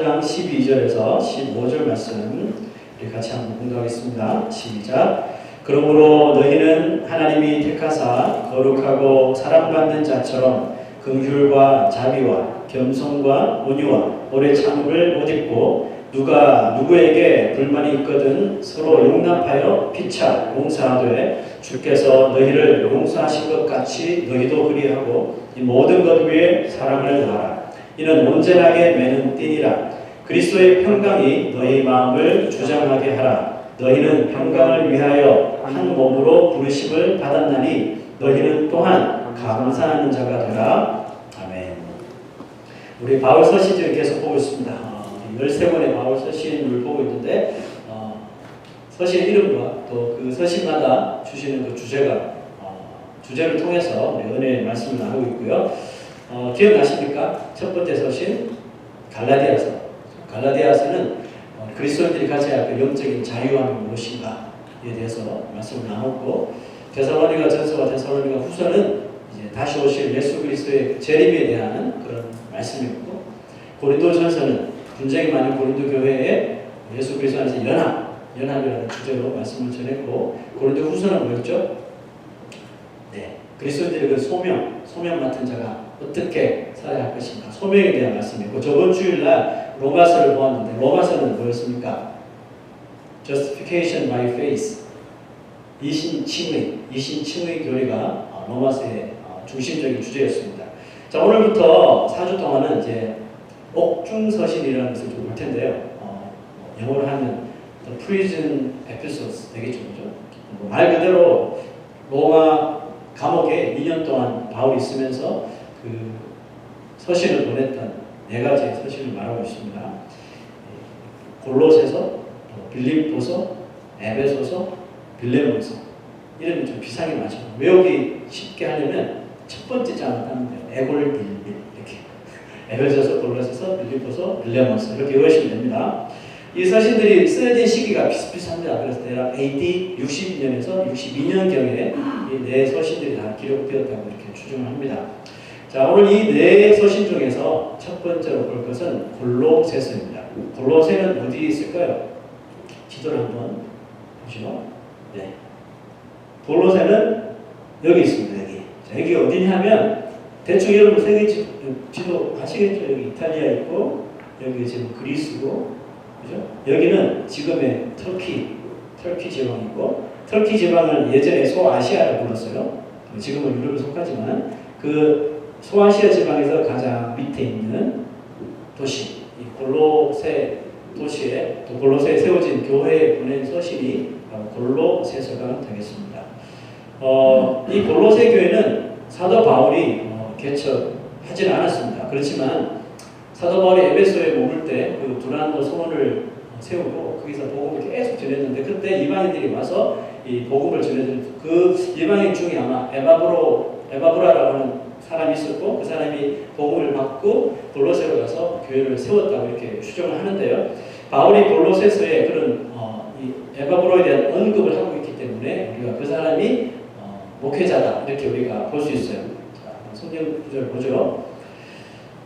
장 12절에서 15절 말씀 우리 같이 한번 공부하겠습니다. 시작. 그러므로 너희는 하나님이 택하사 거룩하고 사랑받는 자처럼 긍휼과 자비와 겸손과 온유와 오래 참음을 못 입고 누가 누구에게 불만이 있거든 서로 용납하여 피차 용서하되 주께서 너희를 용서하신 것 같이 너희도 그리하고 이 모든 것 위에 사랑을 다하라. 이는 온전하게 매는 띠니라. 그리스도의 평강이 너희 마음을 주장하게 하라. 너희는 평강을 위하여 한 몸으로 부르심을 받았나니 너희는 또한 감사하는 자가 되라. 아멘. 우리 바울 서신을 계속 보고 있습니다. 13권의 바울 서신을 보고 있는데 서신 이름과 또 그 서신마다 주시는 그 주제를 통해서 은혜의 말씀을 나누고 있고요. 기억나십니까? 첫 번째 서신 갈라디아서. 갈라디아서는 그리스도인들이 가져야 할 그 영적인 자유함이 무엇인가에 대해서 말씀을 나눴고, 데살로니가 전서와 데살로니가 후서는 이제 다시 오실 예수 그리스도의 재림에 대한 그런 말씀이었고, 고린도 전서는 분쟁이 많은 고린도 교회에 예수 그리스도 안에서 연합이라는 주제로 말씀을 전했고, 고린도 후서는 뭐였죠? 네, 그리스도인들의 그 소명 맡은 자가 어떻게 살아야 할 것인가, 소명에 대한 말씀이고, 저번 주일날 로마서를 보았는데 로마서는 뭐였습니까? Justification by faith, 이신칭의 교리가 로마서의 중심적인 주제였습니다. 자, 오늘부터 4주 동안은 이제 옥중서신이라는 것을 좀 볼 텐데요. 영어로 하면 The Prison Epistles 되겠죠, 그죠? 말 그대로 로마 감옥에 2년 동안 바울이 있으면서 그 서신을 보냈던 4가지의 서신을 말하고 있습니다. 골로새서, 빌립보서, 에베소서, 빌레몬서. 이름이 좀 비상이 많죠. 외우기 쉽게 하려면 첫 번째 장을 따면 돼요. 에골 빌빌 이렇게. 에베소서, 골로새서, 빌립보서, 빌레몬서 이렇게 외우시면 됩니다. 이 서신들이 쓰여진 시기가 비슷비슷합니다. 그래서 대략 AD 60년에서 62년경에 이 4서신들이 다 기록되었다고 이렇게 추정을 합니다. 자, 오늘 이 4서신 중에서 첫 번째로 볼 것은 골로새서입니다. 골로새는 어디에 있을까요? 지도를 한번 보시죠. 네. 골로새는 여기 있습니다. 여기. 자, 여기 어디냐면 대충 여러분 세계 지도 아시겠죠? 여기 이탈리아 있고 여기 지금 그리스고, 그죠? 여기는 지금의 터키 지방이고, 터키 지방을 예전에 소아시아라고 불렀어요. 지금은 유럽에 속하지만 그 소아시아 지방에서 가장 밑에 있는 도시, 이 골로새 도시에 또 골로새에 세워진 교회에 보낸 서신이 골로새서가 되겠습니다. 이 골로새 교회는 사도 바울이 개척하지는 않았습니다. 그렇지만 사도 바울이 에베소에 머물 때 그 두란노 소원을 세우고 거기서 복음을 계속 전했는데, 그때 이방인들이 와서 이 복음을 전해준 그 이방인 중에 아마 에바브라라고 하는 사람이 있었고, 그 사람이 복음을 받고 골로새로 가서 교회를 세웠다고 이렇게 추정을 하는데요. 바울이 골로새서에 그런 이 에바브로에 대한 언급을 하고 있기 때문에 우리가 그 사람이 목회자다 이렇게 우리가 볼 수 있어요. 자, 성경 구절 보죠.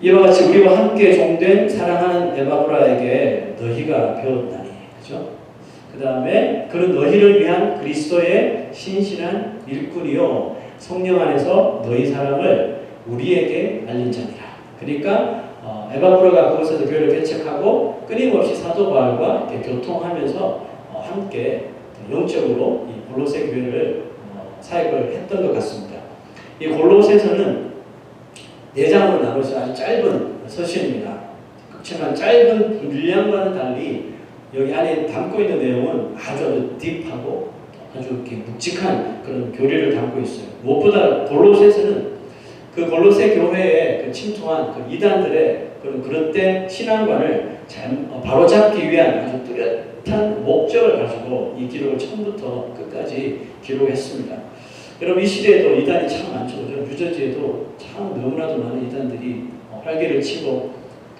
이와 같이 우리와 함께 종된 사랑하는 에바브라에게 너희가 배웠다니, 그죠? 그 다음에 그는 너희를 위한 그리스도의 신실한 일꾼이요 성령 안에서 너희 사랑을 우리에게 알린 자니라. 그러니까 에바브라가 그곳에서 교회를 개척하고 끊임없이 사도 바울과 이렇게 교통하면서 함께 영적으로 이 골로새 교회를 사역을 했던 것 같습니다. 이 골로새서는 4장으로 나눠서 아주 짧은 서신입니다. 그렇지만 짧은 분량과는 달리 여기 안에 담고 있는 내용은 아주 딥하고 아주 이렇게 묵직한 그런 교리를 담고 있어요. 무엇보다 골로새서는 그 골로새 교회에 그 침투한 그 이단들의 그런 그릇된 신앙관을 바로잡기 위한 아주 뚜렷한 목적을 가지고 이 기록을 처음부터 끝까지 기록했습니다. 여러분, 이 시대에도 이단이 참 많죠. 뉴저지에도 참 너무나도 많은 이단들이 활개를 치고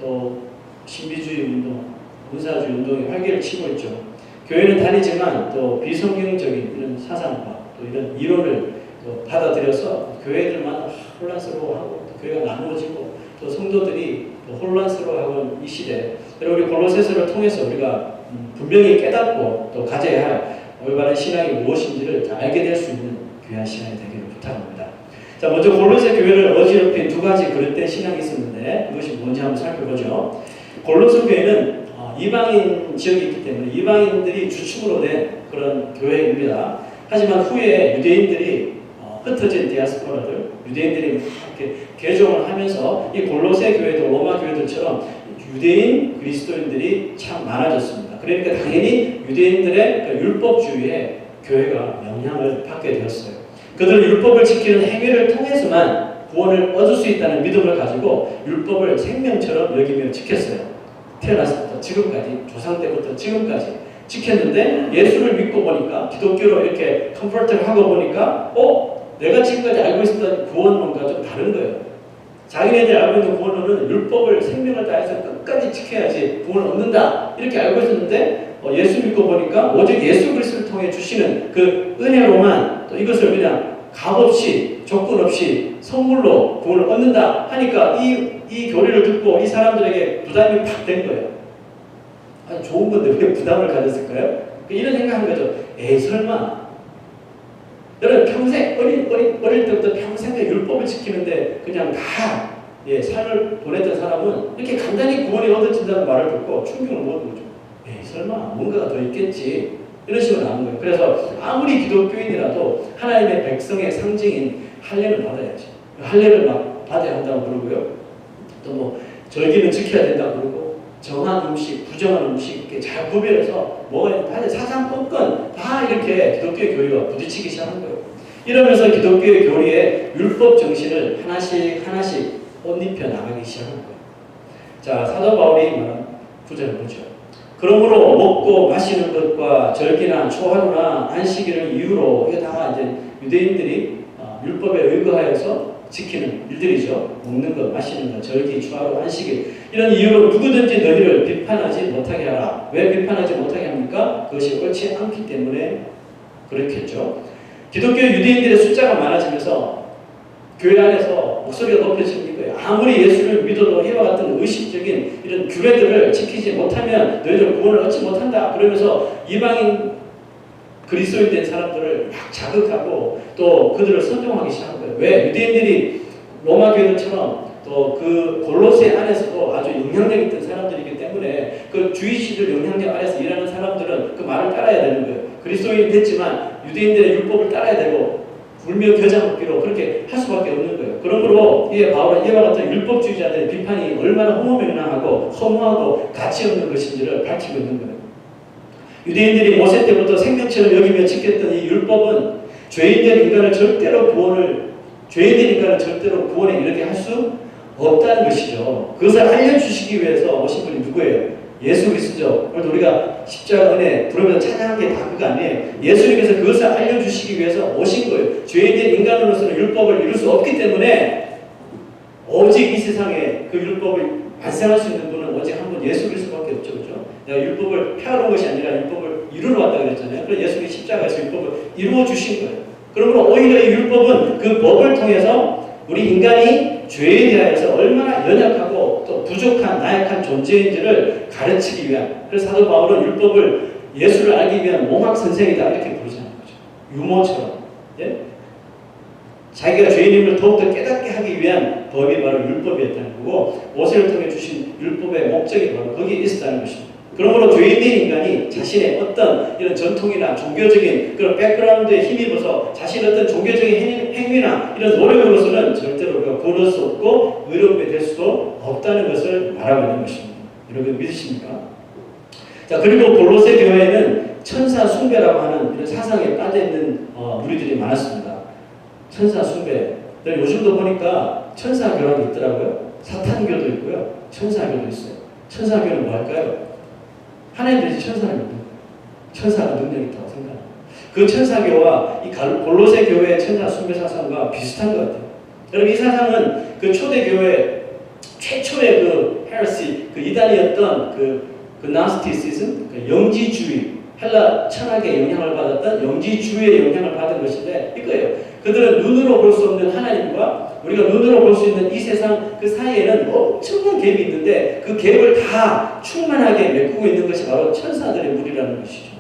또 신비주의 운동, 군사주의 운동에 활개를 치고 있죠. 교회는 다니지만 또 비성경적인 이런 사상과 또 이런 이론을 또 받아들여서 교회들만 혼란스러워하고 또 교회가 나누어지고 또 성도들이 또 혼란스러워하고 이 시대, 우리 골로새서를 통해서 우리가 분명히 깨닫고 또 가져야 할 올바른 신앙이 무엇인지를 알게 될 수 있는 귀한 시간이 되기를 부탁합니다. 자, 먼저 골로새 교회를 어지럽힌 두 가지 그릇된 신앙이 있었는데 그것이 뭔지 한번 살펴보죠. 골로새 교회는 이방인 지역이 있기 때문에 이방인들이 주축으로 된 그런 교회입니다. 하지만 후에 유대인들이 흩어진 디아스포라들, 유대인들이 이렇게 개종을 하면서 이 골로새 교회도 로마 교회들처럼 유대인 그리스도인들이 참 많아졌습니다. 그러니까 당연히 유대인들의 율법주의에 교회가 영향을 받게 되었어요. 그들은 율법을 지키는 행위를 통해서만 구원을 얻을 수 있다는 믿음을 가지고 율법을 생명처럼 여기며 지켰어요. 태어났을 지금까지, 조상 때부터 지금까지 지켰는데 예수를 믿고 보니까 기독교로 이렇게 컨버트를 하고 보니까 내가 지금까지 알고 있었던 구원론과 좀 다른 거예요. 자기네들 알고 있는 구원론은 율법을 생명을 다해서 끝까지 지켜야지 구원을 얻는다 이렇게 알고 있었는데 예수 믿고 보니까 오직 예수 그리스도를 통해 주시는 그 은혜로만 또 이것을 그냥 값없이 조건 없이 선물로 구원을 얻는다 하니까 이 교리를 듣고 이 사람들에게 부담이 팍 된 거예요. 아니, 좋은 건데 왜 부담을 가졌을까요? 이런 생각한 거죠. 에이 설마 여러분 평생 어릴 때부터 평생 율법을 지키는데 그냥 다 삶을 보냈던 사람은 이렇게 간단히 구원이 얻어진다는 말을 듣고 충격을 먹은 거죠. 에이 설마 뭔가가 더 있겠지 이런 식으로 나온 거예요. 그래서 아무리 기독교인이라도 하나님의 백성의 상징인 할례를 받아야지. 할례를 막 받아야 한다고 그러고요. 또 뭐 절기는 지켜야 된다고 그러고 정한 음식, 부정한 음식 이렇게 잘 구별해서 먹어야 다 사상권권 다 이렇게 기독교의 교리와 부딪히기 시작한 거예요. 이러면서 기독교의 교리의 율법 정신을 하나씩 옷 입혀 나가기 시작한 거예요. 자, 사도 바울이 말한 구절을 보죠. 그러므로 먹고 마시는 것과 절기나 초하루나 안식일을 이유로 이게 다 이제 유대인들이 율법에 의거하여서 지키는 일들이죠. 먹는 것, 마시는 것, 절기, 초하루, 안식일 이런 이유로 누구든지 너희를 비판하지 못하게 하라. 왜 비판하지 못하게 합니까? 그것이 옳지 않기 때문에 그렇겠죠. 기독교 유대인들의 숫자가 많아지면서 교회 안에서 목소리가 높여지는 거예요. 아무리 예수를 믿어도 이와 같은 의식적인 이런 규례들을 지키지 못하면 너희들 구원을 얻지 못한다. 그러면서 이방인 그리스도인 된 사람들을 막 자극하고 또 그들을 선동하기 시작한 거예요. 왜? 유대인들이 로마 교회들처럼 또 그 골로새 안에서도 아주 영향력 있던 사람들이기 때문에 그 주의시들 영향력 아래서 일하는 사람들은 그 말을 따라야 되는 거예요. 그리스도인이 됐지만 유대인들의 율법을 따라야 되고 불며 겨자 먹기로 그렇게 할 수밖에 없는 거예요. 그러므로 바울은 이와 같은 율법주의자들의 비판이 얼마나 허무맹랑하고 허무하고 가치 없는 것인지를 밝히고 있는 거예요. 유대인들이 모세 때부터 생명처럼 여기며 지켰던 이 율법은 죄인된 인간을 절대로 구원에 이르게 할 수 없다는 것이죠. 그것을 알려주시기 위해서 오신 분이 누구예요? 예수 그리스도죠. 오늘 우리가 십자가 은혜 부르면서 찬양한 게 다 그거 아니에요. 예수님께서 그것을 알려주시기 위해서 오신 거예요. 죄인된 인간으로서는 율법을 이룰 수 없기 때문에 오직 이 세상에 그 율법을 완성할 수 있는 분은 오직 한 분 예수 그리스도밖에 없죠. 그렇죠? 내가 율법을 폐하러 온 것이 아니라 율법을 이루러 왔다고 그랬잖아요. 그래서 예수님이 십자가에서 율법을 이루어 주신 거예요. 그러므로 오히려 이 율법은 그 법을 통해서 우리 인간이 죄에 대하여서 얼마나 연약하고 또 부족한 나약한 존재인지를 가르치기 위한, 그래서 사도 바울은 율법을 예수를 알기 위한 몽학 선생이다 이렇게 부르자는 거죠. 유모처럼. 예? 자기가 죄인임을 더욱더 깨닫게 하기 위한 법이 바로 율법이었다는 거고 모세를 통해 주신 율법의 목적이 바로 거기에 있었다는 것입니다. 그러므로 죄인된 인간이 자신의 어떤 이런 전통이나 종교적인 그런 백그라운드에 힘입어서 자신의 어떤 종교적인 행위나 이런 노력으로서는 절대로 우리가 구원할 수 없고 의로움이 될 수도 없다는 것을 말하고 있는 것입니다. 여러분 믿으십니까? 자, 그리고 골로새 교회에는 천사 숭배라고 하는 이런 사상에 빠져있는 무리들이 많았습니다. 천사 숭배. 요즘도 보니까 천사교라고 있더라고요. 사탄교도 있고요. 천사교도 있어요. 천사교는 뭐 할까요? 하나님들이 천사를 믿는 거예요. 천사가 능력이 있다고 생각합니다. 그 천사교와 이 골로새 교회의 천사 숭배 사상과 비슷한 것 같아요. 여러분 이 사상은 그 초대교회 최초의 그 헤레시, 그 이단이었던 그 나스티시즘, 그 영지주의, 헬라 철학의 영향을 받았던 영지주의의 영향을 받은 것인데 이거예요. 그들은 눈으로 볼 수 없는 하나님과 우리가 눈으로 볼 수 있는 이 세상 그 사이에는 엄청난 갭이 있는데 그 갭을 다 충만하게 메꾸고 있는 것이 바로 천사들의 무리라는 것이죠.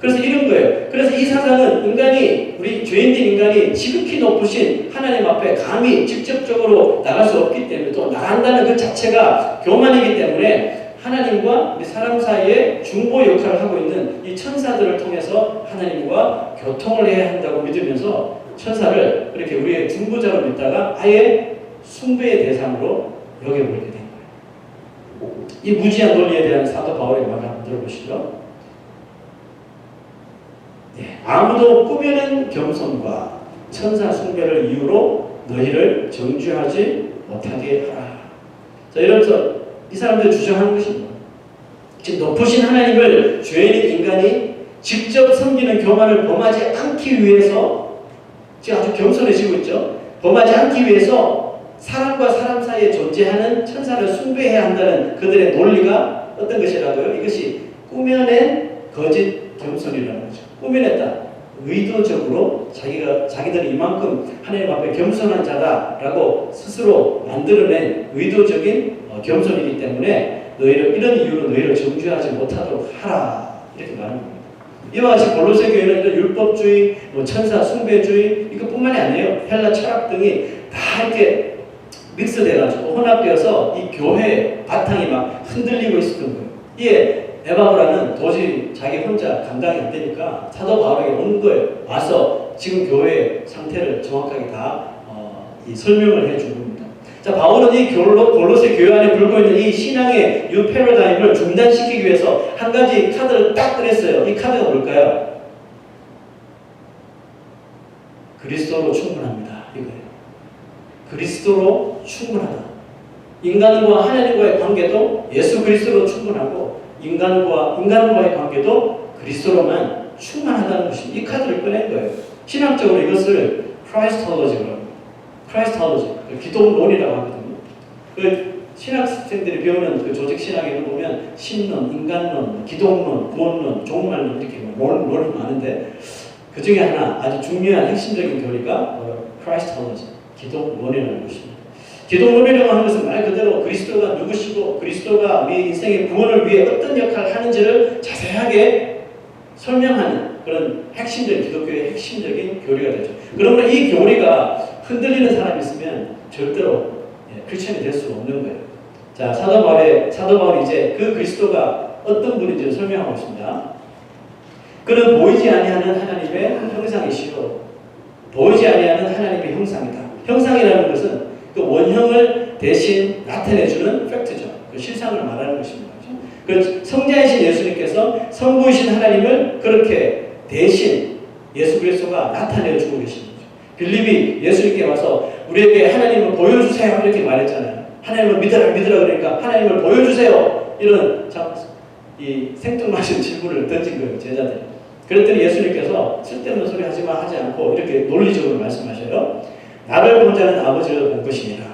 그래서 이런 거예요. 그래서 이 사상은 인간이, 우리 죄인된 인간이 지극히 높으신 하나님 앞에 감히 직접적으로 나갈 수 없기 때문에, 또 나간다는 그 자체가 교만이기 때문에 하나님과 사람 사이에 중보 역할을 하고 있는 이 천사들을 통해서 하나님과 교통을 해야 한다고 믿으면서 천사를 그렇게 우리의 중보자로 믿다가 아예 숭배의 대상으로 여겨버리게 된 거예요. 이 무지한 논리에 대한 사도 바울의 말을 한번 들어보시죠. 아무도 꾸며낸 겸손과 천사 숭배를 이유로 너희를 정죄하지 못하게 하라. 자, 이러면서 이 사람들이 주장하는 것입니다. 지금 높으신 하나님을 죄인인 인간이 직접 섬기는 교만을 범하지 않기 위해서 지금 아주 겸손해지고 있죠. 범하지 않기 위해서 사람과 사람 사이에 존재하는 천사를 숭배해야 한다는 그들의 논리가 어떤 것이라고요? 이것이 꾸며낸 거짓 겸손이라는 거죠. 꾸며냈다. 의도적으로 자기들이 이만큼 하나님 앞에 겸손한 자다라고 스스로 만들어낸 의도적인 겸손이기 때문에 이런 이유로 너희를 정죄하지 못하도록 하라, 이렇게 말하는 겁니다. 이와 같이 골로새 교회는 율법주의, 천사 숭배주의 이것뿐만이 아니에요. 헬라 철학 등이 다 이렇게 믹스돼가지고 혼합되어서 이 교회 바탕이 막 흔들리고 있었던 거예요. 이에 에바브라는 도저히 자기 혼자 감당이 안 되니까 사도 바울에게 온 거예요. 와서 지금 교회의 상태를 정확하게 다 이 설명을 해준 겁니다. 자, 바울은 이 골로새 교회 안에 불고 있는 이 신앙의 뉴 패러다임을 중단시키기 위해서 한 가지 카드를 딱 꺼냈어요. 이 카드가 뭘까요? 그리스도로 충분합니다. 이거예요. 그리스도로 충분하다. 인간과 하나님과의 관계도 예수 그리스도로 충분하고 인간과의 관계도 그리스도로만 충만하다는 것입니다. 이 카드를 꺼낸 거예요. 신학적으로 이것을 크라이스톨로지라고 합니다. 크라이스톨로지, 기독론이라고 하거든요. 그 신학생들이 배우는 그 조직 신학에는 보면 신론, 인간론, 기독론, 구원론, 종말론 이렇게 론이 많은데 그 중에 하나 아주 중요한 핵심적인 교리가 크라이스톨로지, 기독론이라는 것입니다. 기독론이라고 하는 것은 말 그대로 그리스도가 누구시고 그리스도가 우리 인생의 구원을 위해 어떤 역할을 하는지를 자세하게 설명하는 그런 핵심적인 기독교의 핵심적인 교리가 되죠. 그러므로 이 교리가 흔들리는 사람이 있으면 절대로 크리스천이 될 수 없는 거예요. 자, 사도 바울이 이제 그 그리스도가 어떤 분인지를 설명하고 있습니다. 그는 보이지 아니하는 하나님의 형상이시요 보이지 아니하는 하나님의 형상이다. 형상이라는 것은 그 원형을 대신 나타내주는 팩트죠. 그 실상을 말하는 것입니다. 그 성자이신 예수님께서 성부이신 하나님을 그렇게 대신 예수 그리스도가 나타내주고 계십니다. 빌립이 예수님께 와서 우리에게 하나님을 보여주세요 이렇게 말했잖아요. 하나님을 믿으라 그러니까 하나님을 보여주세요. 이런 이 생뚱맞은 질문을 던진 거예요. 제자들이. 그랬더니 예수님께서 쓸데없는 소리 하지 않고 이렇게 논리적으로 말씀하셔요. 나를 본 자는 아버지를 본 것이니라.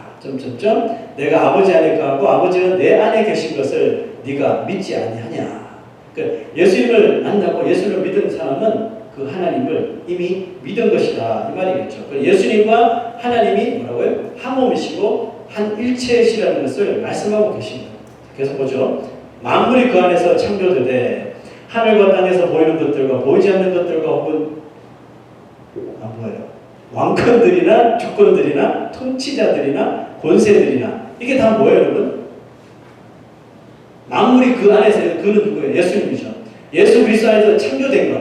내가 아버지 안에 거하고 아버지는 내 안에 계신 것을 네가 믿지 아니하냐. 그러니까 예수님을 만나고 예수님을 믿은 사람은 그 하나님을 이미 믿은 것이다 이 말이겠죠. 예수님과 하나님이 뭐라고요? 한 몸이시고 한 일체이시라는 것을 말씀하고 계십니다. 그래서 보죠. 만물이 그 안에서 창조되되 하늘과 땅에서 보이는 것들과 보이지 않는 것들과 혹은 왕권들이나 주권들이나 통치자들이나 권세들이나 이게 다 뭐예요, 여러분? 만물이 그 안에서 그는 누구예요? 예수님이죠. 예수 그리스도 안에서 창조된 것.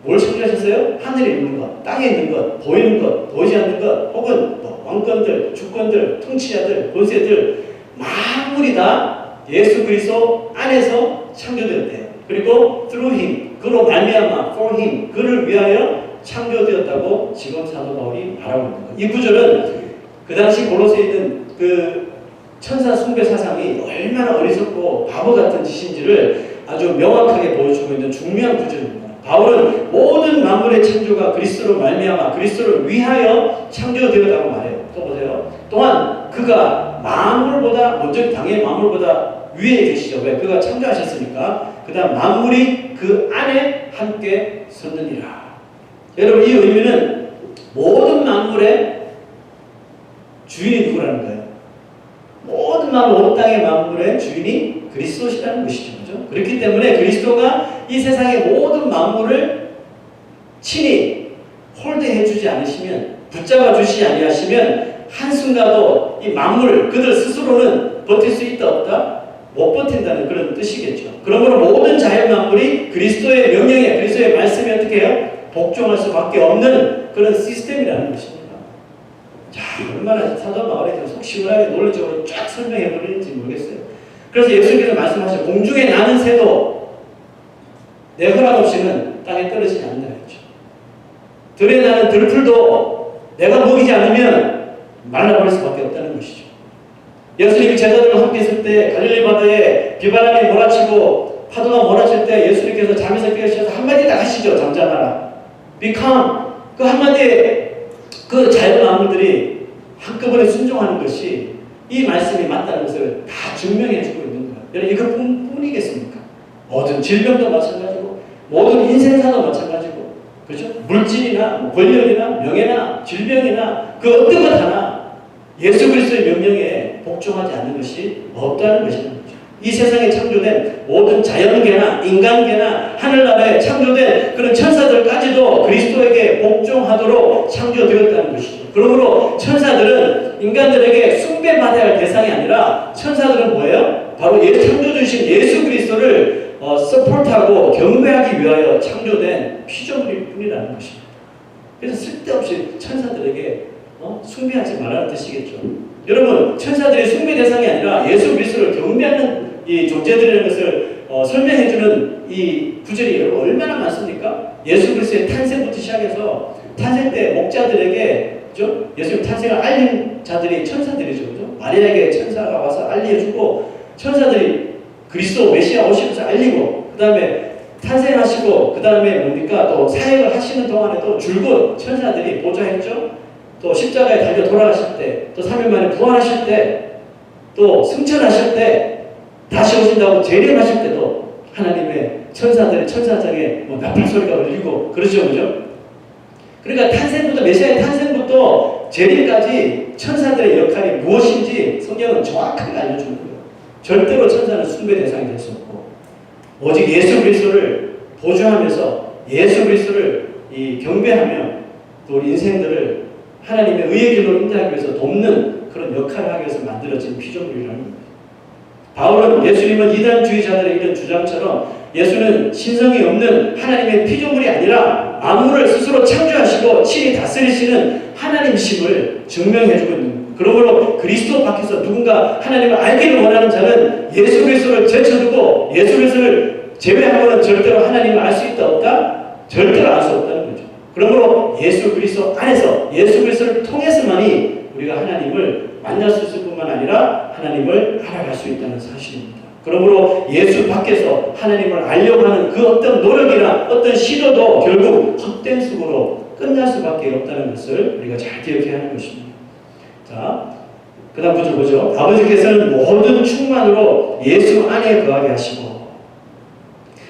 뭘 창조하셨어요? 하늘에 있는 것, 땅에 있는 것, 보이는 것, 보이지 않는 것, 혹은 왕권들, 주권들, 통치자들, 권세들 만물이 다 예수 그리스도 안에서 창조되었대요. 그리고 through him, 그로 말미암아, for him, 그를 위하여 창조되었다고 지금 사도 바울이 말하고 있는 거예요. 이 구절은 그 당시 골로새에 있는 그 천사 숭배 사상이 얼마나 어리석고 바보 같은 짓인지를 아주 명확하게 보여주고 있는 중요한 구절입니다. 바울은 모든 만물의 창조가 그리스도로 말미암아 그리스도를 위하여 창조되었다고 말해요. 또 보세요. 또한 그가 만물보다 먼저 당의 만물보다 위에 계시죠. 왜? 그가 창조하셨으니까. 그 다음 만물이 그 안에 함께 섰느니라. 여러분 이 의미는 모든 만물의 주인이 누구라는 거예요? 모든 만물, 온 땅의 만물의 주인이 그리스도시라는 것이죠. 그렇죠? 그렇기 때문에 그리스도가 이 세상의 모든 만물을 친히 홀드해 주지 않으시면, 붙잡아 주시지 아니하시면 한순간도 이 만물 그들 스스로는 버틸 수 있다 없다? 못 버틴다는 그런 뜻이겠죠. 그러므로 모든 자연 만물이 그리스도의 명령에, 그리스도의 말씀에 어떻게 해요? 복종할 수밖에 없는 그런 시스템이라는 것입니다. 자, 얼마나 사도 바울이 속 시원하게 논리적으로 쫙 설명해 버리는지 모르겠어요. 그래서 예수님께서 말씀하시죠. 공중에 나는 새도 내 허락 없이는 땅에 떨어지지 않는다 했죠. 들에 나는 들풀도 내가 먹이지 않으면 말라버릴 수밖에 없다는 것이죠. 예수님이 제자들과 함께 있을 때 갈릴리 바다에 비바람이 몰아치고 파도가 몰아칠 때 예수님께서 잠에서 깨우셔서 한마디 딱 하시죠. 잠잠하라. Be calm. 그 한마디에 그 자연 만물들이 한꺼번에 순종하는 것이 이 말씀이 맞다는 것을 다 증명해 주고 있는 거예요. 여러분 이것뿐이겠습니까? 모든 질병도 마찬가지고 모든 인생사도 마찬가지고 그렇죠? 물질이나 권력이나 명예나 질병이나 그 어떤 것 하나 예수 그리스도의 명령에 복종하지 않는 것이 없다는 것이라는 거죠. 이 세상에 창조된 모든 자연계나 인간계나 하늘나라에 창조된 그런 천사들까지도 그리스도에게 복종하도록 창조되었다는 것이죠. 그러므로 천사들은 인간들에게 숭배받아야 할 대상이 아니라 천사들은 뭐예요? 바로 창조주신 예수 그리스도를 서포트하고 경배하기 위하여 창조된 피조물일 뿐이라는 것입니다. 그래서 쓸데없이 천사들에게 숭배하지 말라는 뜻이겠죠. 여러분 천사들의 숭배 대상이 아니라 예수 그리스도를 경배하는 이 존재들이라는 것을 설명해주는 이 구절이 여러분 얼마나 많습니까? 예수 그리스도의 탄생부터 시작해서 탄생 때 목자들에게 그죠? 예수님 탄생을 알린 자들이 천사들이죠. 그죠? 마리아에게 천사가 와서 알려주고 천사들이 그리스도 메시아 오시면서 알리고 그 다음에 탄생하시고 그 다음에 뭡니까? 또 사역을 하시는 동안에도 줄곧 천사들이 보좌했죠. 또 십자가에 달려 돌아가실 때, 또 3일 만에 부활하실 때, 또 승천하실 때, 다시 오신다고 재림하실 때도 하나님의 천사들의 천사장에 나팔 소리가 울리고 그러죠, 그죠? 그러니까 탄생부터 메시아의 탄생부터 재림까지 천사들의 역할이 무엇인지 성경은 정확하게 알려주는 거예요. 절대로 천사는 숭배 대상이 될 수 없고 오직 예수 그리스도를 보좌하면서 예수 그리스도를 경배하며 또 우리 인생들을 하나님의 의의 길로 인도하기 위해서 돕는 그런 역할을 하기 위해서 만들어진 피조물이라는 겁니다. 바울은 예수님은 이단주의자들의 이런 주장처럼 예수는 신성이 없는 하나님의 피조물이 아니라 만물을 스스로 창조하시고 친히 다스리시는 하나님심을 증명해주고 있는 겁니다. 그러므로 그리스도 밖에서 누군가 하나님을 알기를 원하는 자는 예수 그리스도를 제쳐두고 예수 그리스도를 제외하고는 절대로 하나님을 알 수 있다 없다? 절대로 알 수 없다는 거죠. 그러므로 예수 그리스도 안에서 예수 그리스도를 통해서만이 우리가 하나님을 만날 수 있을 뿐만 아니라 하나님을 알아갈 수 있다는 사실입니다. 그러므로 예수 밖에서 하나님을 알려고 하는 그 어떤 노력이나 어떤 시도도 결국 헛된 수고로 끝날 수밖에 없다는 것을 우리가 잘 기억해야 하는 것입니다. 자, 그 다음 구절 보죠. 아버지께서는 모든 충만으로 예수 안에 거하게 하시고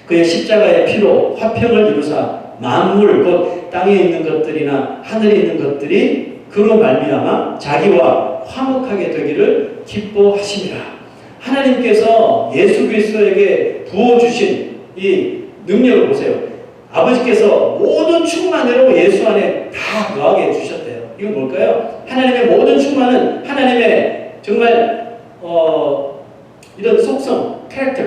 그의 십자가의 피로 화평을 이루사 만물 곧 땅에 있는 것들이나 하늘에 있는 것들이 그로 말미암아 자기와 화목하게 되기를 기뻐하심이라. 하나님께서 예수 그리스도에게 부어주신 이 능력을 보세요. 아버지께서 모든 충만으로 예수 안에 다 거하게 해주셨대요. 이건 뭘까요? 하나님의 모든 충만은 하나님의 정말 이런 속성, 캐릭터,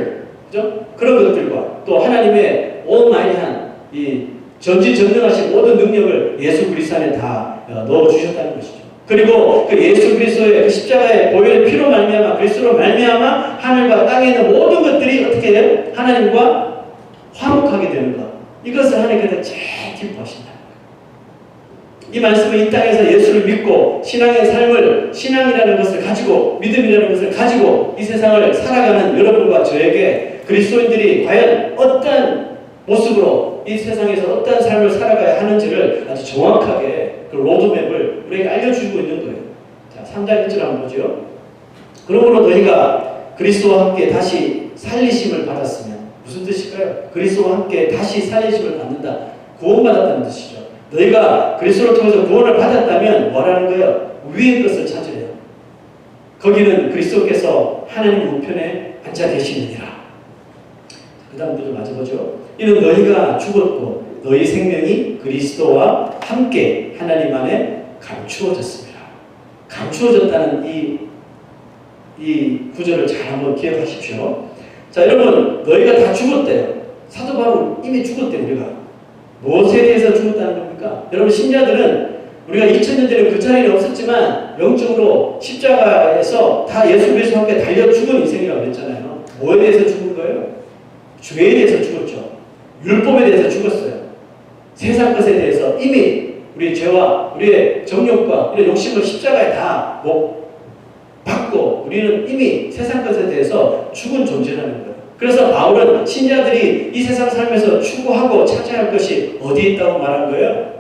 그죠? 그런 것들과 또 하나님의 almighty한 이 전지전능하신 모든 능력을 예수 그리스도 안에 다 넣어주셨다는 것이죠. 그리고 그 예수 그리스도의 그 십자가의 보혈의 피로 말미암아 그리스도로 말미암아 하늘과 땅에 있는 모든 것들이 어떻게 돼요? 하나님과 화목하게 되는 것. 이것을 하나님께서 제일 기뻐하신다. 이 말씀은 이 땅에서 예수를 믿고 신앙의 삶을 신앙이라는 것을 가지고 믿음이라는 것을 가지고 이 세상을 살아가는 여러분과 저에게 그리스도인들이 과연 어떤 모습으로 이 세상에서 어떤 삶을 살아가야 하는지를 아주 정확하게 그 로드맵을 우리에게 알려주고 있는 거예요. 자, 3장 1절 한번 보죠. 그러므로 너희가 그리스도와 함께 다시 살리심을 받았으면 무슨 뜻일까요? 그리스도와 함께 다시 살리심을 받는다. 구원받았다는 뜻이죠. 너희가 그리스도를 통해서 구원을 받았다면 뭐라는 거예요? 위의 것을 찾으래요. 거기는 그리스도께서 하나님 우편에 앉아 계시느니라. 그 다음 부분 맞아 보죠. 이는 너희가 죽었고 너희 생명이 그리스도와 함께 하나님 안에 감추어졌습니다. 감추어졌다는 이 구절을 잘 한번 기억하십시오. 자, 여러분, 너희가 다 죽었대요. 사도 바울은 이미 죽었대요, 우리가. 무엇에 대해서 죽었다는 겁니까? 여러분, 신자들은 우리가 2000년 전에 그 자리는 없었지만 영적으로 십자가에서 다 예수 그리스도와 함께 달려 죽은 인생이라고 그랬잖아요. 뭐에 대해서 죽은 거예요? 죄에 대해서 죽었죠. 율법에 대해서 죽었어요. 세상 것에 대해서 이미 우리의 죄와 우리의 정욕과 우리의 욕심을 십자가에 다 받고 우리는 이미 세상 것에 대해서 죽은 존재라는 거예요. 그래서 바울은 신자들이 이 세상 살면서 추구하고 찾아야 할 것이 어디에 있다고 말한 거예요?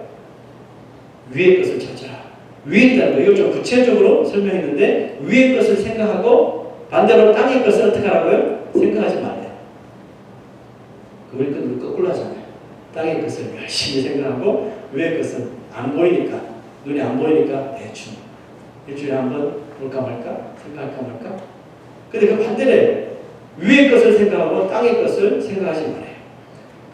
위의 것을 찾아라. 위에 있다는 거예요. 이걸 좀 구체적으로 설명했는데 위의 것을 생각하고 반대로 땅의 것을 어떻게 하라고요? 생각하지 말아요. 그걸 거꾸로 하잖아요. 땅의 것을 열심히 생각하고 위의 것은 안 보이니까, 눈이 안 보이니까 대충 일주일에 한 번 볼까 말까, 생각할까 말까. 근데 그 반대로 위의 것을 생각하고 땅의 것을 생각하지 말아요.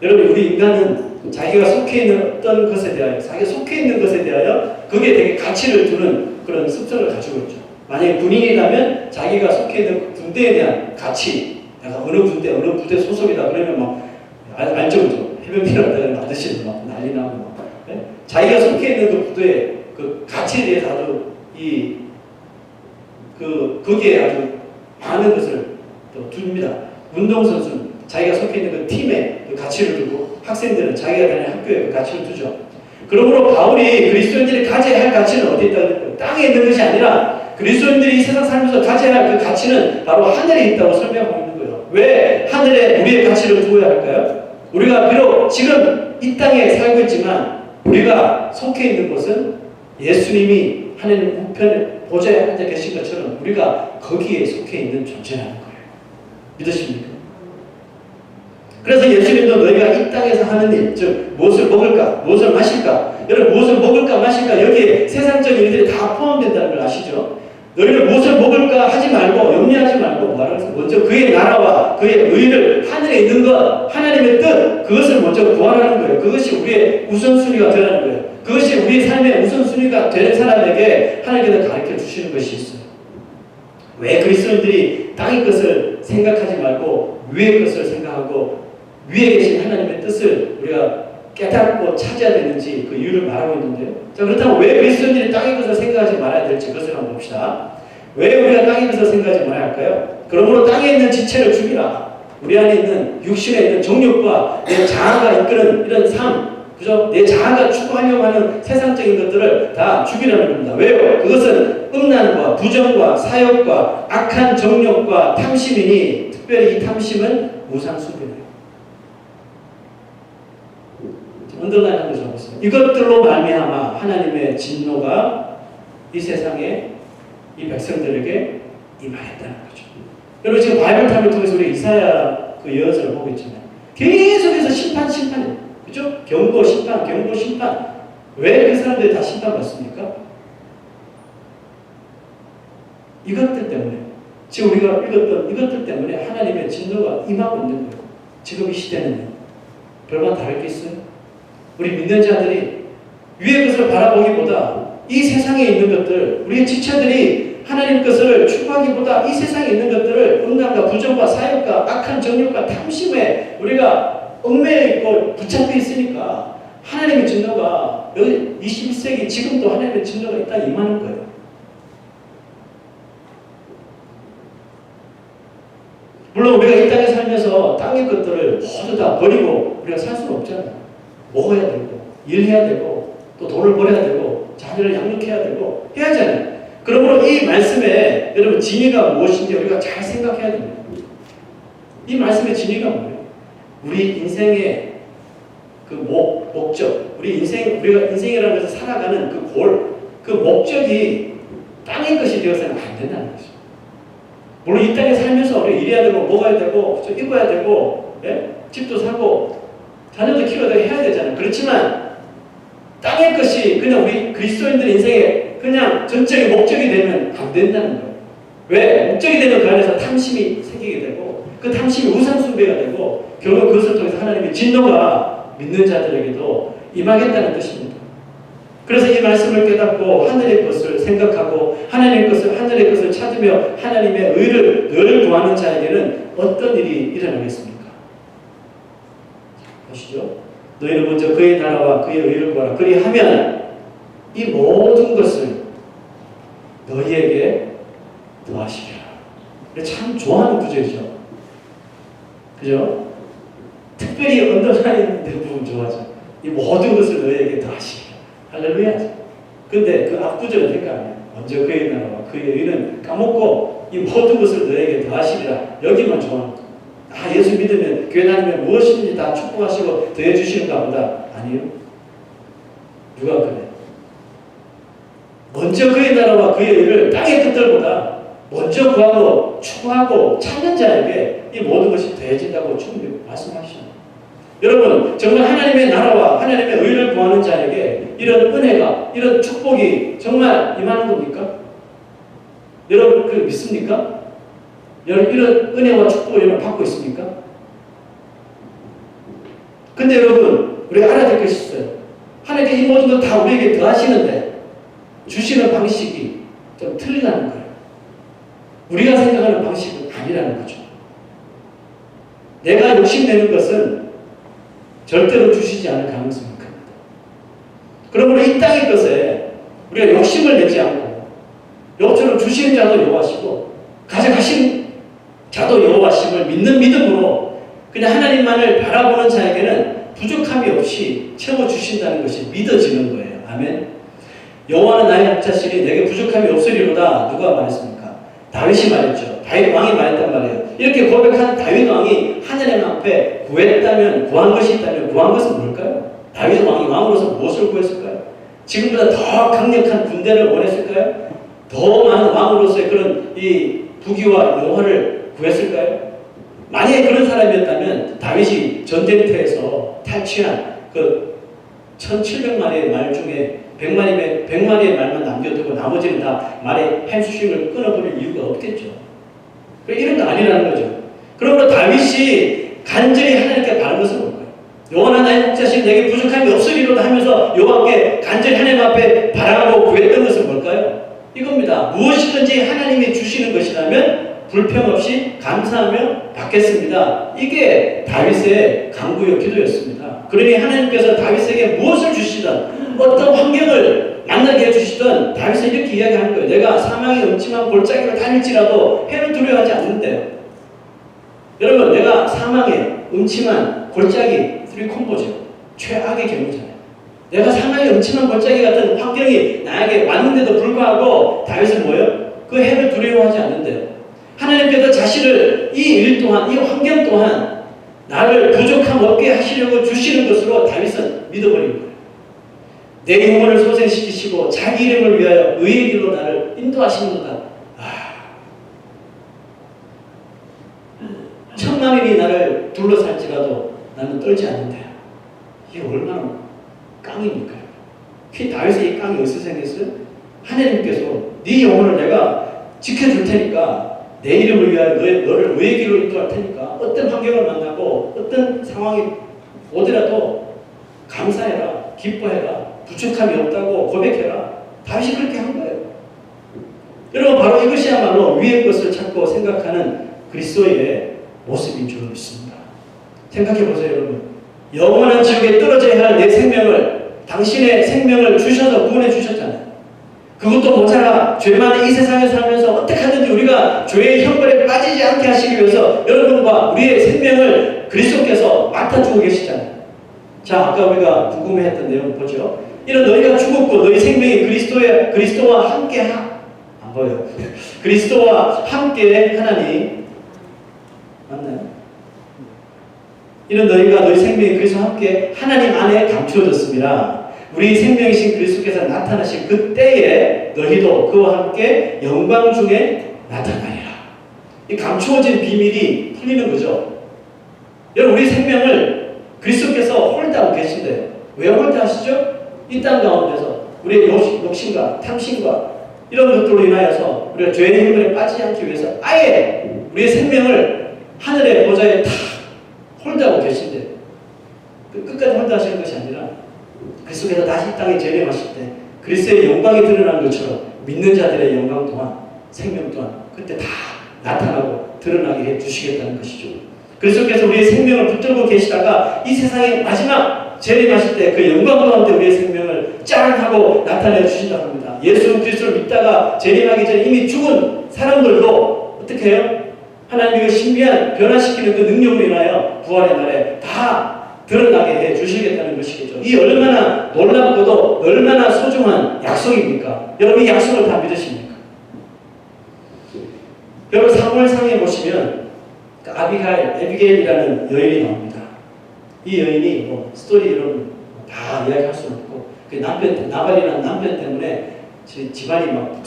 여러분, 우리 인간은 자기가 속해 있는 어떤 것에 대하여, 자기가 속해 있는 것에 대하여 거기에 되게 가치를 두는 그런 습성을 가지고 있죠. 만약에 군인이라면 자기가 속해 있는 군대에 대한 가치, 내가 어느 부대 소속이다 그러면 막 알죠, 그죠? 해병대라고 아저씨들 막 난리 나고 막. 네? 자기가 속해 있는 그 부대의 그 가치에 대해서 아주 거기에 아주 많은 것을 또 둡니다. 운동선수는 자기가 속해 있는 그 팀에 그 가치를 두고 학생들은 자기가 다니는 학교에 그 가치를 두죠. 그러므로 바울이 그리스도인들이 가져야 할 가치는 어디에 있다고? 땅에 있는 것이 아니라 그리스도인들이 이 세상 살면서 가져야 할 그 가치는 바로 하늘에 있다고 설명하고 있는 거예요. 왜 하늘에 우리의 가치를 두어야 할까요? 우리가 비록 지금 이 땅에 살고 있지만 우리가 속해 있는 곳은 예수님이 하나님 우편에 보좌에 앉아 계신 것처럼 우리가 거기에 속해 있는 존재라는 거예요. 믿으십니까? 그래서 예수님도 너희가 이 땅에서 하는 일, 즉 무엇을 먹을까, 무엇을 마실까, 여러분 무엇을 먹을까 마실까 여기에 세상적인 일들이 다 포함된다는 걸 아시죠? 너희는 무엇을 먹을까 하지 말고 염려하지 말고 뭐라고 해서 먼저 그의 나라와 그의 의를 하늘에 있는 것, 하나님의 뜻 그것을 먼저 구하라는 거예요. 그것이 우리의 우선순위가 되라는 거예요. 그것이 우리의 삶의 우선순위가 되는 사람에게 하나님께서 가르쳐 주시는 것이 있어요. 왜 그리스도인들이 땅의 것을 생각하지 말고 위의 것을 생각하고 위에 계신 하나님의 뜻을 우리가 깨닫고 찾아야 되는지 그 이유를 말하고 있는데요. 자, 그렇다면 왜 그리스도인들이 땅의 것을 생각하지 말아야 될지 그것을 한번 봅시다. 왜 우리가 땅의 것을 생각하지 말아야 할까요? 그러므로 땅에 있는 지체를 죽이라. 우리 안에 있는 육신에 있는 정욕과 내 자아가 이끄는 이런 삶, 그죠? 내 자아가 추구하려고 하는 세상적인 것들을 다 죽이라는 겁니다. 왜요? 그것은 음란과 부정과 사욕과 악한 정욕과 탐심이니 특별히 이 탐심은 우상숭배예요. 언더라인 한번 적었어요. 이것들로 말미암아 하나님의 진노가 이 세상에 이 백성들에게 임하였다는 거죠. 여러분 지금 바이블 타임을 통해서 우리 이사야 그 예언서를 보고 있잖아요. 계속해서 심판이에요. 그죠? 경고 심판. 왜 그 사람들이 다 심판받습니까? 이것들 때문에 지금 우리가 읽었던 이것들 때문에 하나님의 진노가 임하고 있는 거예요. 지금 이 시대는 별반 다를 게 있어요? 우리 믿는 자들이 위의 것을 바라보기보다 이 세상에 있는 것들, 우리의 지체들이 하나님 것을 추구하기보다 이 세상에 있는 것들을 음란과 부정과 사욕과 악한 정욕과 탐심에 우리가 얽매여 있고 붙잡혀 있으니까 하나님의 진노가 여기 21세기 지금도 하나님의 진노가 이 땅에 임하는 거예요. 물론 우리가 이 땅에 살면서 땅의 것들을 모두 다 버리고 우리가 살 수는 없잖아요. 먹어야 되고 일해야 되고 또 돈을 벌어야 되고 자녀를 양육해야 되고 해야 하잖아요. 그러므로 이 말씀에 여러분 진리가 무엇인지 우리가 잘 생각해야 됩니다. 이 말씀의 진리가 뭐예요? 우리 인생의 그 목적, 우리가 인생이라는 것을 살아가는 그 골, 그 목적이 땅의 것이 되어서는 안 된다는 것이죠. 물론 이 땅에 살면서 우리 일해야 되고 먹어야 되고 입어야 되고 집도 사고 자녀도 키워야 되고 해야 되잖아요. 그렇지만 땅의 것이 그냥 우리 그리스도인들 인생에 그냥 전적인 목적이 되면 안 된다는 거예요. 왜? 목적이 되면 그 안에서 탐심이 생기게 되고 그 탐심이 우상숭배가 되고 결국 그것을 통해서 하나님의 진노가 믿는 자들에게도 임하겠다는 뜻입니다. 그래서 이 말씀을 깨닫고 하늘의 것을 생각하고 하나님의 것을 찾으며 하나님의 의를 늘 구하는 자에게는 어떤 일이 일어나겠습니까? 보시죠. 너희는 먼저 그의 나라와 그의 의를 구하라. 그리하면 이 모든 것을 너희에게 더하시리라. 참 좋아하는 구절이죠. 그죠? 특별히 언더라인 부분 좋아하죠. 이 모든 것을 너희에게 더하시리라. 할렐루야. 근데 그 앞구절은 헷갈려요. 먼저 그의 나라와 그의 의는 까먹고 이 모든 것을 너에게 더하시리라. 여기만 좋아하는 거예요. 예수 믿으면 교회 다니면 무엇이든지 다 축복하시고 더해주시는가 보다. 아니요. 누가 그래? 먼저 그의 나라와 그의 의를 땅의 뜻들보다 먼저 구하고 추구하고 찾는 자에게 이 모든 것이 더해진다고 충분히 말씀하시죠. 여러분 정말 하나님의 나라와 하나님의 의를 구하는 자에게 이런 은혜가 이런 축복이 정말 임하는 겁니까? 여러분 그 믿습니까? 여러분 이런 은혜와 축복을 여러분 받고 있습니까? 근데 여러분 우리가 알아야 될 것이 있어요. 하나님께 이 모든 것 다 우리에게 더하시는데 주시는 방식이 좀 틀리다는 거예요. 우리가 생각하는 방식은 아니라는 거죠. 내가 욕심내는 것은 절대로 주시지 않을 가능성이 큽니다. 그러므로 이 땅의 것에 우리가 욕심을 내지 않고 욥처럼 주시는 자도 여호와시고 가져가신 자도 여호와심을 믿는 믿음으로 그냥 하나님만을 바라보는 자에게는 부족함이 없이 채워주신다는 것이 믿어지는 거예요. 아멘. 여호와는 나의 목자시니 내게 부족함이 없으리로다. 누가 말했습니까? 다윗이 말했죠. 다윗 왕이 말했단 말이에요. 이렇게 고백한 다윗 왕이 하나님 앞에 구했다면 구한 것이 있다면 구한 것은 뭘까요? 다윗 왕이 왕으로서 무엇을 구했을까요? 지금보다 더 강력한 군대를 원했을까요? 더 많은 왕으로서의 그런 이 부귀와 영화를 구했을까요? 만약에 그런 사람이었다면 다윗이 전쟁터에서 탈취한 그 1700마리의 말 중에 100마리의 말만 남겨두고 나머지는 다 말의 햄스트링을 끊어버릴 이유가 없겠죠. 이런 거 아니라는 거죠. 그러므로 다윗이 간절히 하나님께 바른 것은 뭘까요? 여호와는 나의 목자시니 내게 부족함이 없으리로다 하면서 여호와께 간절히 하나님 앞에 바라고 구했던 것은 뭘까요? 이겁니다. 무엇이든지 하나님이 주시는 것이라면 불평 없이 감사하며 받겠습니다. 이게 다윗의 간구요 기도였습니다. 그러니 하나님께서 다윗에게 무엇을 주시든 어떤 환경을 만나게 해주시든 다윗은 이렇게 이야기하는 거예요. 내가 사망의 음침한 골짜기를 다닐지라도 해는 두려워하지 않는데요. 여러분 내가 사망의 음침한 골짜기 3콤보죠. 최악의 경우잖아요. 내가 사망의 음침한 골짜기 같은 환경이 나에게 왔는데도 불구하고 다윗은 뭐예요? 그 해를 두려워하지 않는데요. 하나님께서 자신을 이 일 또한 이 환경 또한 나를 부족함 없게 하시려고 주시는 것으로 다윗은 믿어버린 거예요. 내 영혼을 소생시키시고 자기 이름을 위하여 의의 길로 나를 인도하시는도다. 천만인이 나를 둘러살지라도 나는 떨지 않는다. 이게 얼마나 깡입니까? 그 다윗의 이 깡이 어디서 생겼어요? 하나님께서 네 영혼을 내가 지켜줄 테니까 내 이름을 위하여 너를 의의 길로 인도할 테니까 어떤 환경을 만나고 어떤 상황이 오더라도 감사해라, 기뻐해라, 부족함이 없다고 고백해라. 다윗이 그렇게 한 거예요. 여러분 바로 이것이야말로 위의 것을 찾고 생각하는 그리스도의 모습인 줄 믿습니다. 생각해 보세요, 여러분. 영원한 지옥에 떨어져야 할 내 생명을 당신의 생명을 주셔서 구원해 주셨잖아요. 그것도 모자라 죄 많은 이 세상에 살면서 어떻게 하든지 우리가 죄의 형벌에 빠지지 않게 하시기 위해서 여러분과 우리의 생명을 그리스도께서 맡아주고 계시잖아요. 자, 아까 우리가 궁금해했던 내용 보죠. 이런 너희가 죽었고 너희 생명이 그리스도와 함께 안 보여요. 그리스도와 함께 하나니 맞나요? 이런 너희가 너희 생명이 그리스도와 함께 하나님 안에 감추어졌습니다. 우리 생명이신 그리스도께서 나타나신 그때에 너희도 그와 함께 영광 중에 나타나리라. 이 감추어진 비밀이 풀리는 거죠. 여러분, 우리 생명을 그리스도께서 홀드하고 계신데요. 왜 홀드하시죠? 이 땅 가운데서 우리의 욕심과 탐심과 이런 것들로 인하여서 우리가 죄의 힘에 빠지지 않기 위해서 아예 우리의 생명을 하늘의 보좌에 다 홀드하고 계신데, 끝까지 홀드하시는 것이 아니라 그리스도께서 다시 이 땅에 재림하실 때 그리스도의 영광이 드러나는 것처럼 믿는 자들의 영광 또한, 생명 또한 그때 다 나타나고 드러나게 해주시겠다는 것이죠. 그리스도께서 우리의 생명을 붙들고 계시다가 이 세상의 마지막 재림하실 때 그 영광 가운데 우리의 생명을 짠 하고 나타내 주신다고 합니다. 예수 그리스도를 믿다가 재림하기 전에 이미 죽은 사람들도 어떻게 해요? 하나님의 신비한 변화시키는 그 능력으로 인하여 부활의 날에 다 드러나게 해 주시겠다는 것이겠죠. 이 얼마나 놀랍고도 얼마나 소중한 약속입니까? 여러분, 이 약속을 다 믿으십니까? 여러분, 사무엘상에 보시면 그 에비게일이라는 여인이 나옵니다. 이 여인이 뭐 스토리 여러분 다 이야기할 수는 없고, 그 나발이라는 남편 때문에 집안이 막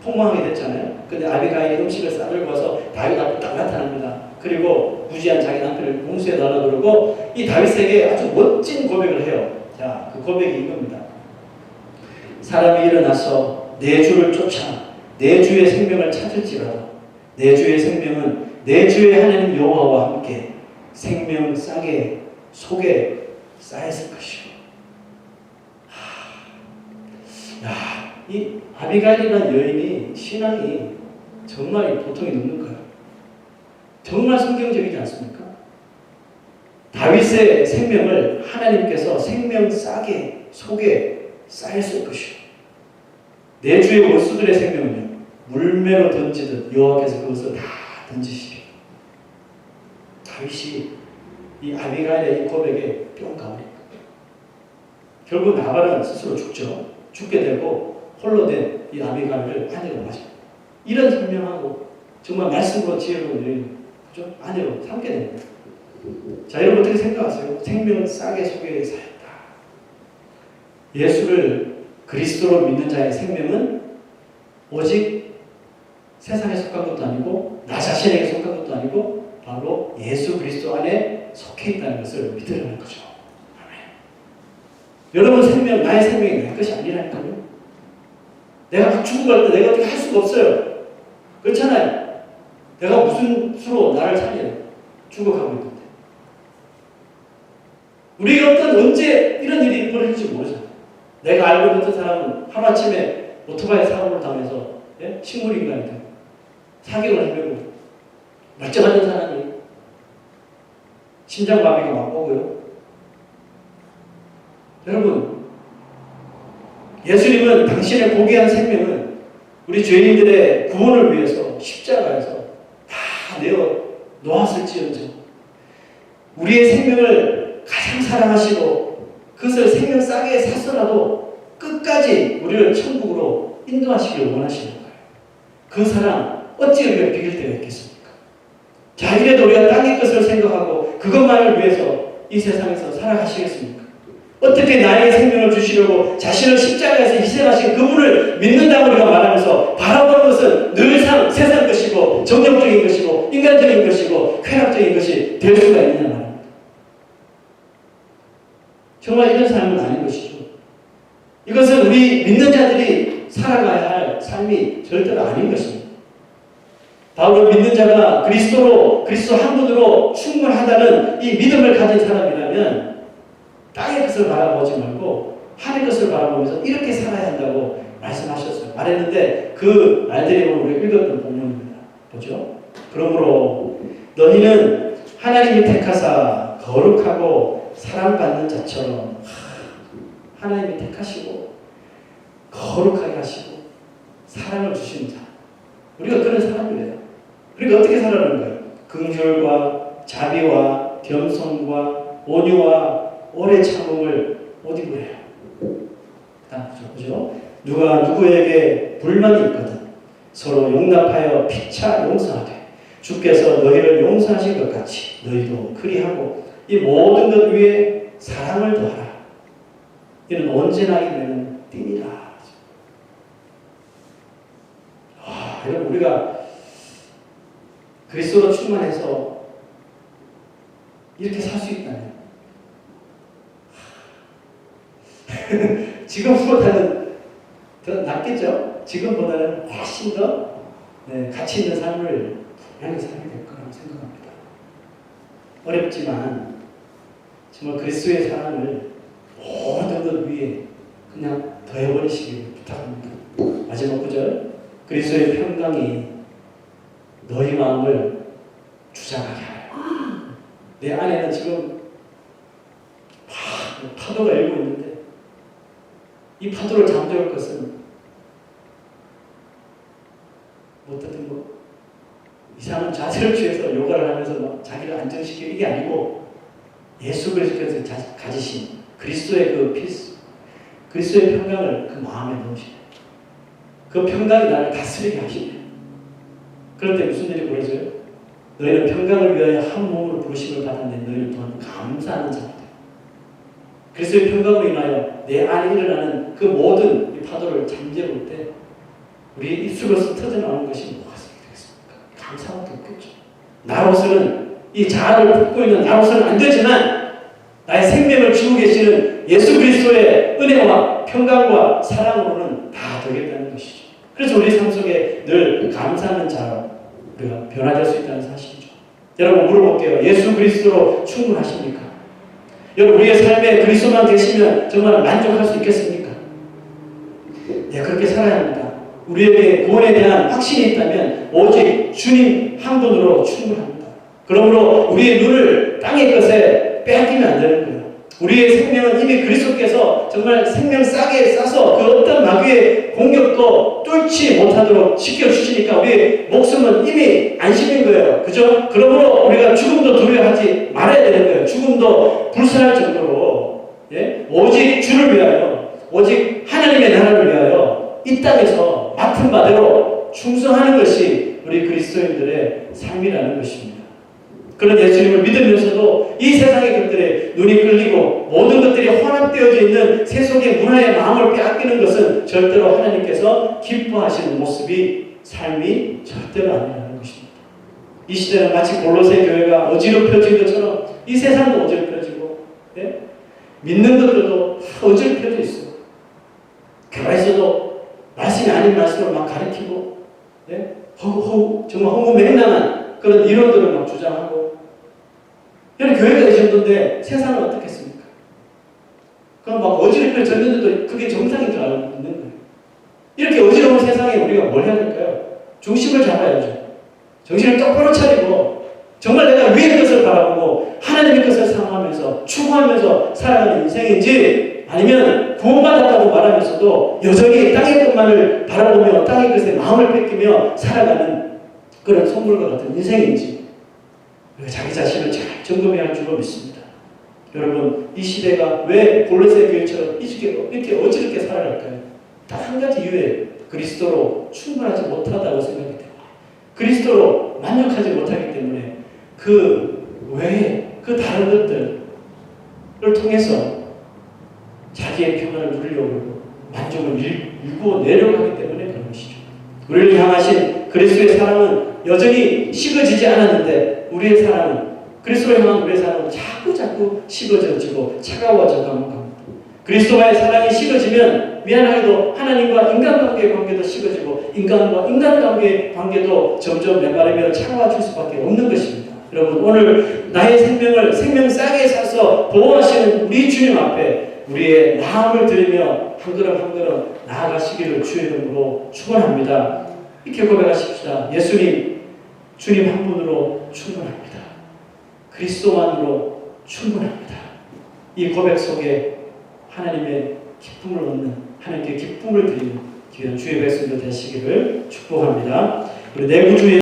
폭망하게 됐잖아요. 근데 아비가일이 음식을 싸들고 와서 다윗 앞에 딱 나타납니다. 그리고 무지한 자기 남편을 공수해달라고 그러고 이 다윗에게 아주 멋진 고백을 해요. 자, 그 고백이 이겁니다. 사람이 일어나서 내 주를 쫓아 내 주의 생명을 찾을지라도 내 주의 생명은 내 주의 하나님 여호와와 함께 생명 싹에 속에 쌓였을 것이고. 이 아비가일이라는 여인이 신앙이 정말 보통이 넘는 거예요. 정말 성경적이지 않습니까? 다윗의 생명을 하나님께서 생명 싹에 속에 쌓였을 것이고, 내 주의 원수들의 생명은요 물매로 던지듯 여호와께서 그것을 다 던지시리라. 다윗이 이 아비가일의 이 고백에 뿅 가버립니다. 결국 나발은 스스로 죽죠. 죽게 되고 홀로 된 이 아비가일을 아내로 맞아요. 이런 설명하고 정말 말씀으로 지혜로운 여인, 그죠? 아내로 삼게 됩니다. 자, 여러분 어떻게 생각하세요? 생명 싹의 속에 쌓였다. 예수를 그리스도로 믿는 자의 생명은 오직 세상에 속한 것도 아니고 나 자신에게 속한 것도 아니고 바로 예수 그리스도 안에 속해 있다는 것을 믿으라는 거죠. 아멘. 여러분 생명, 나의 생명이 내 것이 아니라니까요. 내가 막 죽어갈 때 내가 어떻게 할 수가 없어요. 그렇잖아요. 내가 무슨 수로 나를 살려요. 죽어가고 있는데. 우리가 언제 이런 일이 벌어질지 모르잖아요. 내가 알고 있는 사람은 하루아침에 오토바이 사고를 당해서 식물인간이 되고 사격을 하려고 멀쩡한 사람이 심장마비가 막 오고요. 여러분, 예수님은 당신의 고귀한 생명을 우리 죄인들의 구원을 위해서 십자가에서 다 내어 놓았을지언정 우리의 생명을 가장 사랑하시고 그것을 생명 싹에 사서라도 끝까지 우리를 천국으로 인도하시기를 원하시는 거예요. 그 사랑 어찌 우리가 비길 때가 있겠습니까? 자, 이래도 우리가 땅의 것을 생각하고 그것만을 위해서 이 세상에서 살아가시겠습니까? 어떻게 나에게 생명을 주시려고 자신을 십자가에서 희생하신 그분을 믿는다고 우리가 말하면서 바라보는 것은 늘상 세상 것이고 정력적인 것이고 인간적인 것이고 쾌락적인 것이 될 수가 있느냐 말입니다. 정말 이런 삶은 아닌 것이죠. 이것은 우리 믿는 자들이 살아가야 할 삶이 절대로 아닌 것입니다. 바울은 믿는 자가 그리스도 한 분으로 충분하다는 이 믿음을 가진 사람이라면 땅의 것을 바라보지 말고 하늘의 것을 바라보면서 이렇게 살아야 한다고 말씀하셨어요. 말했는데 그 말들이 우리가 읽었던 본문입니다. 보죠? 그러므로 너희는 하나님이 택하사 거룩하고 사랑받는 자처럼 하나님이 택하시고 거룩하게 하시고 사랑을 주시는 자, 우리가 그런 사람이래요. 우리가 어떻게 살아가는 거예요? 긍휼과 자비와 겸손과 온유와 오래 참음을 못 입으래요. 그죠? 누가 누구에게 불만이 있거든 서로 용납하여 피차 용서하되 주께서 너희를 용서하신 것 같이 너희도 그리하고 이 모든 것 위에 사랑을 더하라. 이는 언제나 이르는 띠니라. 여러분, 우리가 그리스도로 충만해서 이렇게 살 수 있다면 지금보다는 더 낫겠죠? 지금보다는 훨씬 더 가치 있는 삶을 분명히 살게 될 거라고 생각합니다. 어렵지만 정말 그리스도의 사랑을 모든 것 위에 그냥 더해버리시길 부탁합니다. 마지막 구절, 그리스도의 평강이 너희 마음을 주장하게 하여. 내 안에는 지금 파도가 일고 있는데 이 파도를 잠재울 것은 어떻든 이상한 자세를 취해서 요가를 하면서 막 자기를 안정시키는 이게 아니고 예수 그리스도께서 가지신 그리스도의 그 피스, 그리스도의 평강을 그 마음에 넣으시네. 그 평강이 나를 다스리게 하시네. 그럴 때 무슨 일이 벌어져요? 너희는 평강을 위하여 한 몸으로 부르심을 받았는데 너희는 또한 감사하는 자다. 그리스도의 평강으로 인하여 내 안에 일어나는 그 모든 이 파도를 잠재울 때 우리 입술로서 터져나오는 것이 뭐가 되겠습니까? 감사밖에 없겠죠. 나로서는 이 자아를 품고 있는 나로서는 안 되지만 나의 생명을 주고 계시는 예수 그리스도의 은혜와 평강과 사랑으로는 다 되겠다는 것이죠. 그래서 우리 삶 속에 늘 감사하는 자로 우리가 변화될 수 있다는 사실이죠. 여러분 물어볼게요. 예수 그리스도로 충분하십니까? 여러분 우리의 삶에 그리스도만 계시면 정말 만족할 수 있겠습니까? 네, 그렇게 살아야 합니다. 우리에게 구원에 대한 확신이 있다면 오직 주님 한 분으로 충분합니다. 그러므로 우리의 눈을 땅의 것에 빼앗기면 안 되는 거예요. 우리의 생명은 이미 그리스도께서 정말 생명 싸게 싸서 그 어떤 마귀의 공격도 뚫지 못하도록 지켜주시니까 우리의 목숨은 이미 안심인 거예요. 그죠? 그러므로 우리가 죽음도 두려워하지 말아야 되는 거예요. 죽음도 불쌍할 정도로 오직 주를 위하여 오직 하나님의 나라를 위하여 이 땅에서 맡은 바대로 충성하는 것이 우리 그리스도인들의 삶이라는 것입니다. 그런 예수님을 믿으면서도 이 세상의 것들에 눈이 끌리고 모든 것들이 혼합되어져 있는 세속의 문화의 마음을 빼앗기는 것은 절대로 하나님께서 기뻐하시는 모습이 삶이 절대로 아니라는 것입니다. 이 시대는 마치 골로새 교회가 어지럽혀진 것처럼 이 세상도 어지럽혀지고 믿는 것들도 어지럽혀져 있어요. 교회에서도 말씀이 아닌 말씀을 막 가르치고 정말 허무맹랑한 그런 이론들을 막 주장하고 이런 교회가 이 정도인데 세상은 어떻겠습니까? 그럼 막 어지럽혀졌는데도 그게 정상인 줄 알고 있는 거예요. 이렇게 어지러운 세상에 우리가 뭘 해야 될까요? 중심을 잡아야죠. 정신을 똑바로 차리고 정말 내가 위의 것을 바라보고 하나님의 것을 사모하면서 추구하면서 살아가는 인생인지 아니면 구원받았다고 말하면서도 여전히 땅의 것만을 바라보며 땅의 것에 마음을 뺏기며 살아가는 그런 속물과 같은 인생인지 자기 자신을 잘 점검해야 할 줄로 믿습니다. 여러분 이 시대가 왜 골로새 교회처럼 이렇게 어지럽게 살아갈까요? 다 한 가지 이유에 그리스도로 충분하지 못하다고 생각이 돼요. 그리스도로 만족하지 못하기 때문에 그 외에 그 다른 것들을 통해서 자기의 평안을 누리려고 만족을 일구어내려고 하기 때문에 그런 것이죠. 우리를 향하신 그리스도의 사랑은 여전히 식어지지 않았는데 우리의 사랑은 그리스도를 향한 우리의 사랑은 자꾸 식어져지고 차가워져 가는 겁니다. 그리스도와의 사랑이 식어지면 미안하게도 하나님과 인간관계의 관계도 식어지고 인간과 인간관계의 관계도 점점 메마르며 차가워질 수밖에 없는 것입니다. 여러분 오늘 나의 생명을 생명 싸게 사서 보호하시는 우리 주님 앞에 우리의 마음을 들이며 한 걸음 한 걸음 나아가시기를 주의 이름으로 축원합니다. 이렇게 고백하십시다. 예수님, 주님 한 분으로 충분합니다. 그리스도만으로 충분합니다. 이 고백 속에 하나님의 기쁨을 얻는 하나님께 기쁨을 드리는 귀한 주의 백성들 되시기를 축복합니다. 우리 내구주의